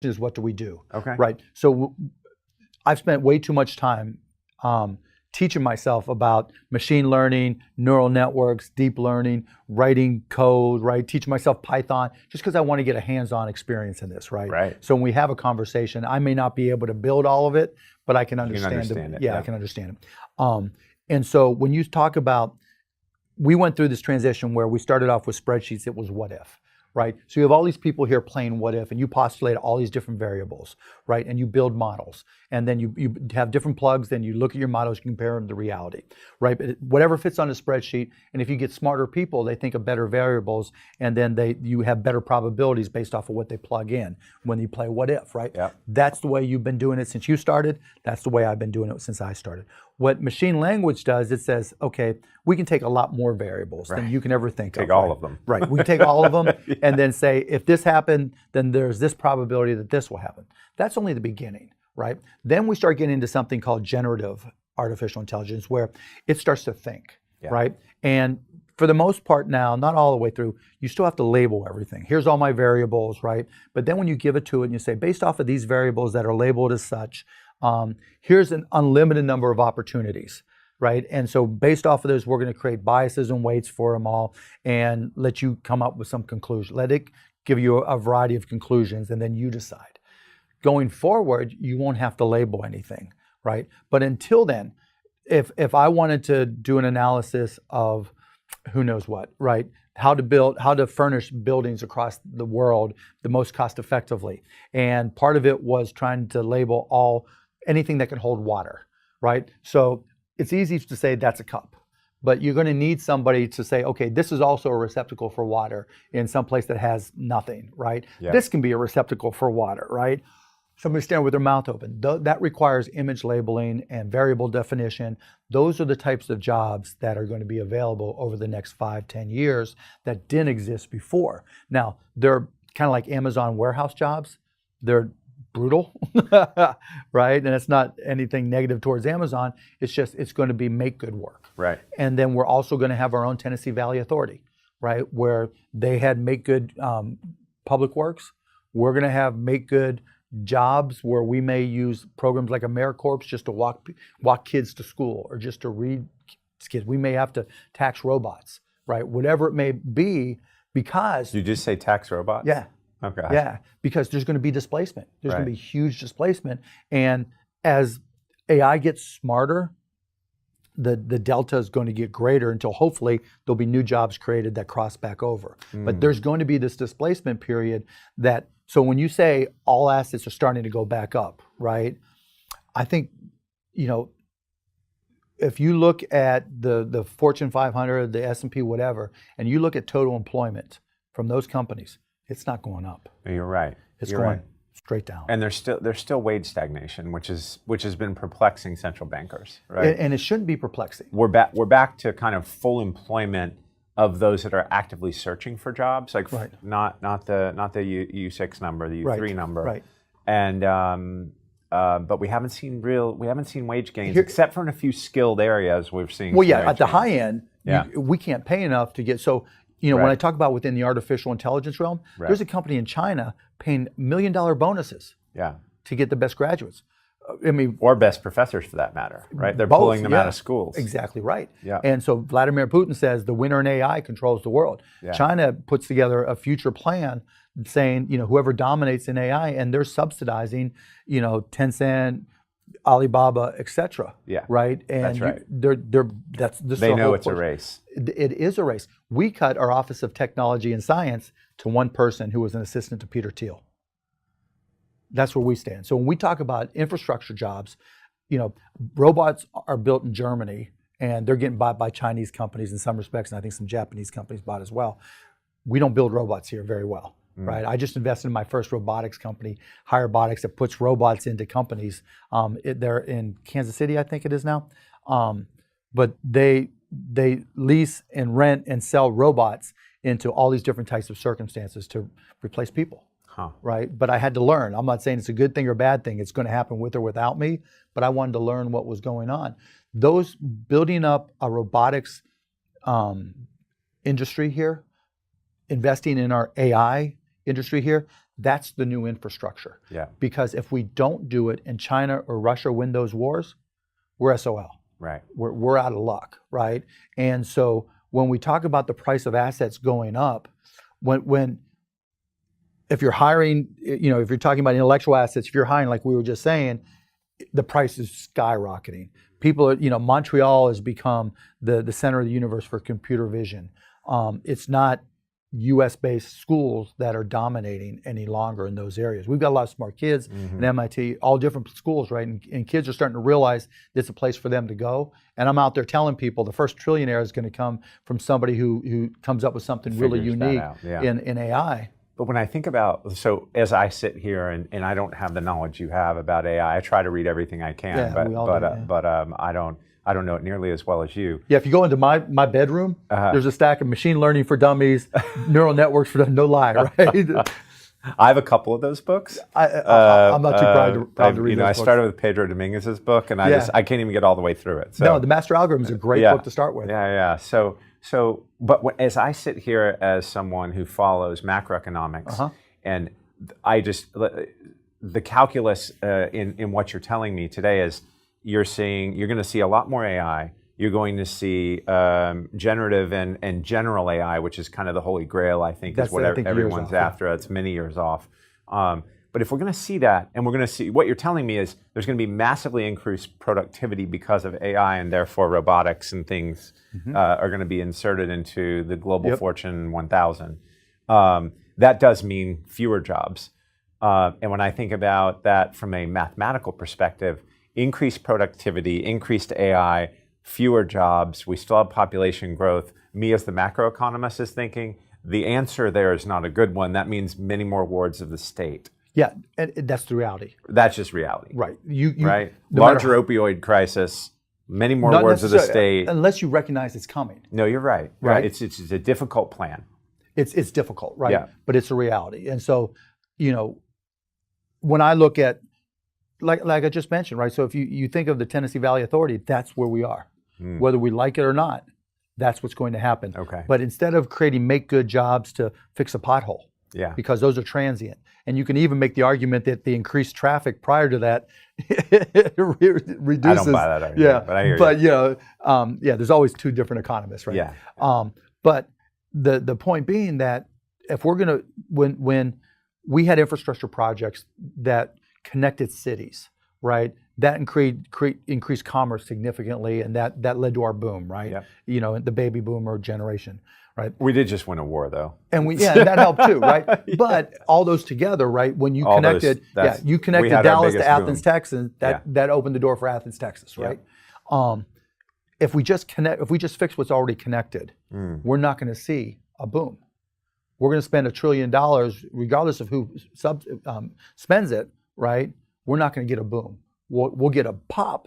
is what do we do? Okay. Right. So I've spent way too much time teaching myself about machine learning, neural networks, deep learning, writing code, right? Teaching myself Python, just because I want to get a hands-on experience in this, right? Right. So when we have a conversation, I may not be able to build all of it, but I can understand it. Yeah, I can understand it. And so when you talk about, we went through this transition where we started off with spreadsheets, it was what if. Right? So you have all these people here playing what if, and you postulate all these different variables, right? And you build models. And then you have different plugs, then you look at your models, you compare them to reality, right? But whatever fits on a spreadsheet, and if you get smarter people, they think of better variables, and then you have better probabilities based off of what they plug in when you play what if, right? Yep. That's the way you've been doing it since you started. That's the way I've been doing it since I started. What machine language does, it says, okay, we can take a lot more variables than you can ever think of. Take all of them. Right, we can take all of them and then say, if this happened, then there's this probability that this will happen. That's only the beginning, right? Then we start getting into something called generative artificial intelligence, where it starts to think, right? And for the most part now, not all the way through, you still have to label everything. Here's all my variables, right? But then when you give it to it and you say, based off of these variables that are labeled as such, here's an unlimited number of opportunities, right? And so based off of those, we're going to create biases and weights for them all and let you come up with some conclusion. Let it give you a variety of conclusions, and then you decide. Going forward, you won't have to label anything, right? But until then, if I wanted to do an analysis of who knows what, right? How to furnish buildings across the world the most cost effectively. And part of it was trying to label anything that can hold water, right? So it's easy to say that's a cup, but you're going to need somebody to say, okay, this is also a receptacle for water in some place that has nothing, right? Yeah. This can be a receptacle for water, right? Somebody standing with their mouth open. That requires image labeling and variable definition. Those are the types of jobs that are going to be available over the next 5-10 years that didn't exist before. Now, they're kind of like Amazon warehouse jobs. They're brutal, right? And it's not anything negative towards Amazon. It's just, it's going to be make good work. Right. And then we're also going to have our own Tennessee Valley Authority, right? Where they had make good public works. We're going to have make good jobs where we may use programs like AmeriCorps just to walk kids to school or just to read kids. We may have to tax robots, right? Whatever it may be, because... Did you just say tax robots? Yeah. Okay. Yeah, because there's going to be displacement. There's going to Right. be huge displacement. And as AI gets smarter, the delta is going to get greater until hopefully there'll be new jobs created that cross back over. But there's going to be this displacement period that, so when you say all assets are starting to go back up, right? I think, if you look at the Fortune 500, the S&P, whatever, and you look at total employment from those companies, it's not going up. You're right. It's You're going right. straight down. And there's still wage stagnation, which has been perplexing central bankers, right? And it shouldn't be perplexing. We're back to kind of full employment of those that are actively searching for jobs, like Right. not the U6 number, the U3 Right. number, Right. And but we haven't seen wage gains except for in a few skilled areas. We're seeing. Well, some yeah, wage at the gains. high end, Yeah. we can't pay enough to get, so, when Right. I talk about within the artificial intelligence realm, Right. there's a company in China paying $1 million bonuses Yeah. to get the best graduates. Or best professors for that matter, right? They're both, pulling them out yeah. of schools. Exactly right. Yeah. And so Vladimir Putin says the winner in AI controls the world. Yeah. China puts together a future plan saying, whoever dominates in AI, and they're subsidizing, Tencent, Alibaba, et cetera. Yeah. Right. And That's right. They know it's a race. It is a race. We cut our Office of Technology and Science to one person who was an assistant to Peter Thiel. That's where we stand. So when we talk about infrastructure jobs, robots are built in Germany and they're getting bought by Chinese companies in some respects, and I think some Japanese companies bought as well. We don't build robots here very well, right? I just invested in my first robotics company, High Robotics, that puts robots into companies. They're in Kansas City, I think it is now. But they lease and rent and sell robots into all these different types of circumstances to replace people. Huh. Right? But I had to learn. I'm not saying it's a good thing or bad thing. It's going to happen with or without me, but I wanted to learn what was going on. Those building up a robotics industry here, investing in our AI industry here, That's the new infrastructure. Yeah. Because if we don't do it and China or Russia win those wars, we're SOL. Right. We're out of luck, right? And so when we talk about the price of assets going up, if you're hiring, if you're talking about intellectual assets, if you're hiring, like we were just saying, the price is skyrocketing. People are, Montreal has become the center of the universe for computer vision. It's not US-based schools that are dominating any longer in those areas. We've got a lot of smart kids in MIT, all different schools, right? And kids are starting to realize it's a place for them to go. And I'm out there telling people the first trillionaire is going to come from somebody who comes up with something really unique in AI. But when I think about, so as I sit here and I don't have the knowledge you have about AI, I try to read everything I can, but I don't know it nearly as well as you. Yeah, if you go into my bedroom, there's a stack of machine learning for dummies, neural networks for no lie, right? I have a couple of those books. I'm not too proud to read those I books. started with Pedro Dominguez's book, and I can't even get all the way through it. So. No, The Master Algorithm is a great book to start with. Yeah. But as I sit here as someone who follows macroeconomics, and the calculus in what you're telling me today is you're going to see a lot more AI. You're going to see generative and general AI, which is kind of the holy grail, I think, is what everyone's after. It's many years off. But if we're going to see that, and we're going to see, what you're telling me is there's going to be massively increased productivity because of AI, and therefore robotics and things are going to be inserted into the global Fortune 1000. That does mean fewer jobs. And when I think about that from a mathematical perspective, increased productivity, increased AI, fewer jobs, we still have population growth. Me as the macroeconomist is thinking, the answer there is not a good one. That means many more wards of the state. Yeah, and that's the reality. That's just reality. Right. Right? Larger opioid crisis, many more wards of the state. Unless you recognize it's coming. No, you're right. Right. It's a difficult plan. It's difficult, right? Yeah. But it's a reality. And so, when I look at, like I just mentioned, right? So if you think of the Tennessee Valley Authority, that's where we are. Whether we like it or not, that's what's going to happen. Okay. But instead of creating make good jobs to fix a pothole, because those are transient. And you can even make the argument that the increased traffic prior to that reduces. I don't buy that argument, but I hear you. But there's always two different economists, right? Yeah. But the point being that if we're gonna, when we had infrastructure projects that connected cities, right? That increased commerce significantly, and that led to our boom, right? Yeah. The baby boomer generation. Right. We did just win a war, though, and that helped too, right? But all those together, right? When you connected Dallas to Athens, Texas, that opened the door for Athens, Texas, right? If we just fix what's already connected, we're not going to see a boom. We're going to spend $1 trillion, regardless of who spends it, right? We're not going to get a boom. We'll get a pop,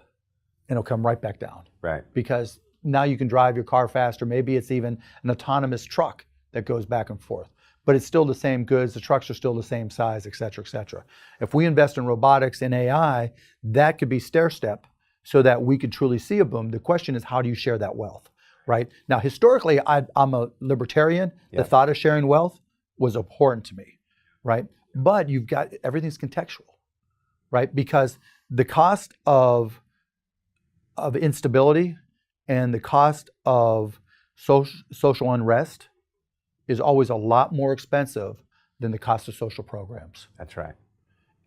and it'll come right back down, right? Because now you can drive your car faster. Maybe it's even an autonomous truck that goes back and forth. But it's still the same goods. The trucks are still the same size, et cetera, et cetera. If we invest in robotics and AI, that could be stair-step so that we could truly see a boom. The question is, how do you share that wealth, right? Now, historically, I'm a libertarian. The thought of sharing wealth was abhorrent to me, right? But everything's contextual, right? Because the cost of instability and the cost of social unrest is always a lot more expensive than the cost of social programs. That's right.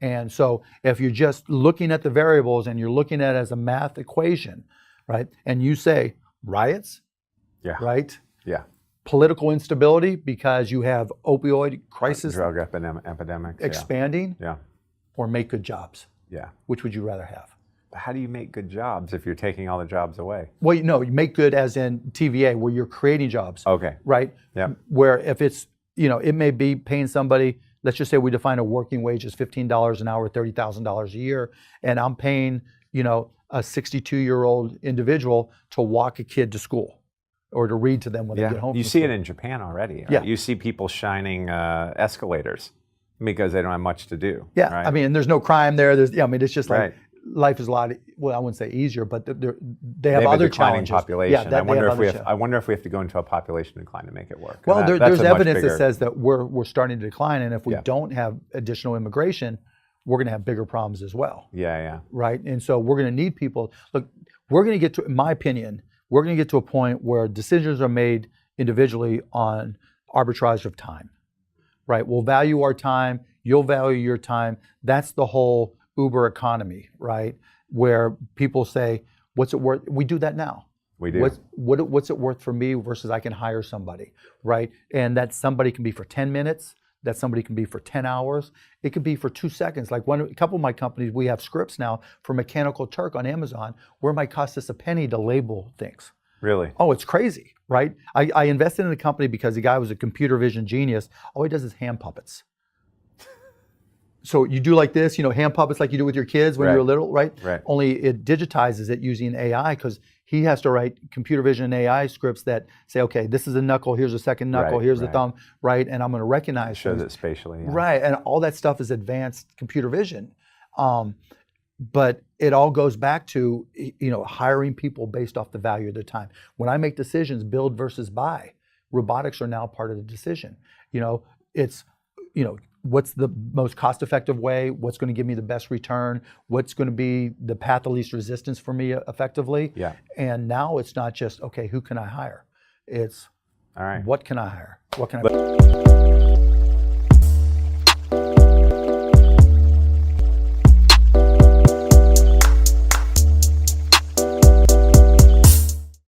And so if you're just looking at the variables and you're looking at it as a math equation, right? And you say riots, right? Yeah. Political instability because you have opioid crisis, drug epidemics expanding, yeah, or make good jobs. Yeah. Which would you rather have? How do you make good jobs if you're taking all the jobs away? Well, you make good as in TVA, where you're creating jobs. Okay. Right? Yeah. Where if it's, it may be paying somebody, let's just say we define a working wage as $15 an hour, $30,000 a year, and I'm paying, a 62-year-old individual to walk a kid to school or to read to them when they get home. You see it in Japan already. Right? Yeah. You see people shining escalators because they don't have much to do. Yeah. Right? I mean, there's no crime there. It's just like, life is a lot, well, I wouldn't say easier, but they have They have other a declining challenges. population. I wonder have if we other have. I wonder if we have to go into a population decline to make it work. Well, And there's that's a much evidence that bigger- says that we're starting to decline, and if we Yeah. don't have additional immigration, we're going to have bigger problems as well, Yeah. right? And so we're going to need people. Look, we're going to get to, in my opinion, we're going to get to a point where decisions are made individually on arbitrage of time, right? We'll value our time. You'll value your time. That's the whole Uber economy, right? Where people say, "What's it worth?" We do that now. We do. What's it worth for me versus I can hire somebody, right? And that somebody can be for 10 minutes, that somebody can be for 10 hours, it could be for 2 seconds. Like a couple of my companies, we have scripts now for Mechanical Turk on Amazon where it might cost us a penny to label things. Really? Oh, it's crazy, right? I invested in the company because the guy was a computer vision genius. All he does is hand puppets. So you do like this, hand puppets like you do with your kids when Right. you're little, right? Right. Only it digitizes it using AI because he has to write computer vision and AI scripts that say, okay, this is a knuckle, here's a second knuckle, Right, here's the right. thumb, right? And I'm going to recognize Shows things. it spatially. Yeah. Right, and all that stuff is advanced computer vision. But it all goes back to hiring people based off the value of their time. When I make decisions, build versus buy, robotics are now part of the decision. It's what's the most cost-effective way? What's going to give me the best return? What's going to be the path of least resistance for me effectively? Yeah. And now it's not just, okay, who can I hire? It's All right. what can I hire? What can I